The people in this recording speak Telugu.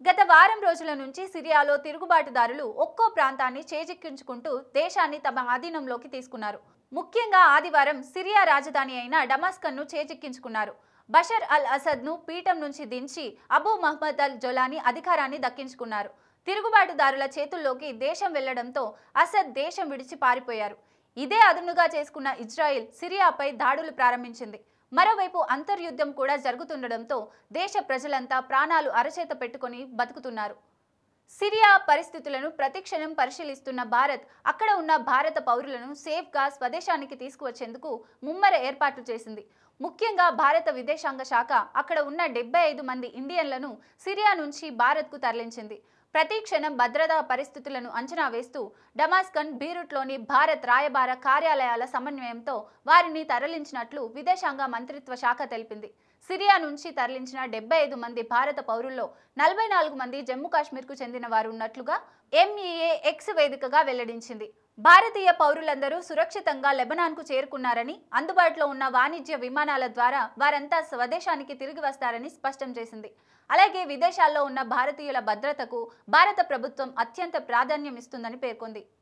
గత వారం రోజుల నుంచి సిరియాలో తిరుగుబాటుదారులు ఒక్కో ప్రాంతాన్ని చేజిక్కించుకుంటూ దేశాన్ని తమ ఆధీనంలోకి తీసుకున్నారు. ముఖ్యంగా ఆదివారం సిరియా రాజధాని అయిన డమాస్కన్ను చేజిక్కించుకున్నారు. బషర్ అల్ అసద్ను పీఠం నుంచి దించి అబూ మహ్మద్ అల్ జొలానీ అధికారాన్ని దక్కించుకున్నారు. తిరుగుబాటుదారుల చేతుల్లోకి దేశం వెళ్లడంతో అసద్ దేశం విడిచి పారిపోయారు. ఇదే అదునుగా చేసుకున్న ఇజ్రాయెల్ సిరియాపై దాడులు ప్రారంభించింది. మరోవైపు అంతర్యుద్ధం కూడా జరుగుతుండడంతో దేశ ప్రజలంతా ప్రాణాలు అరచేత పెట్టుకొని బతుకుతున్నారు. సిరియా పరిస్థితులను ప్రతిక్షణం పరిశీలిస్తున్న భారత్ అక్కడ ఉన్న భారత పౌరులను సేఫ్గా స్వదేశానికి తీసుకువచ్చేందుకు ముమ్మర ఏర్పాట్లు చేసింది. ముఖ్యంగా భారత విదేశాంగ శాఖ అక్కడ ఉన్న 75 మంది ఇండియన్లను సిరియా నుంచి భారత్కు తరలించింది. ప్రతి క్షణం భద్రతా పరిస్థితులను అంచనా వేస్తూ డమాస్కన్, బీరుట్లోని భారత్ రాయబార కార్యాలయాల సమన్వయంతో వారిని తరలించినట్లు విదేశాంగ మంత్రిత్వ శాఖ తెలిపింది. సిరియా నుంచి తరలించిన 75 మంది భారత పౌరుల్లో 44 మంది జమ్మూ కాశ్మీర్కు చెందిన వారు ఉన్నట్లుగా MEA X వేదికగా వెల్లడించింది. భారతీయ పౌరులందరూ సురక్షితంగా లెబనాన్కు చేరుకున్నారని, అందుబాటులో ఉన్న వాణిజ్య విమానాల ద్వారా వారంతా స్వదేశానికి తిరిగి వస్తారని స్పష్టం చేసింది. అలాగే విదేశాల్లో ఉన్న భారతీయుల భద్రతకు భారత ప్రభుత్వం అత్యంత ప్రాధాన్యం ఇస్తుందని పేర్కొంది.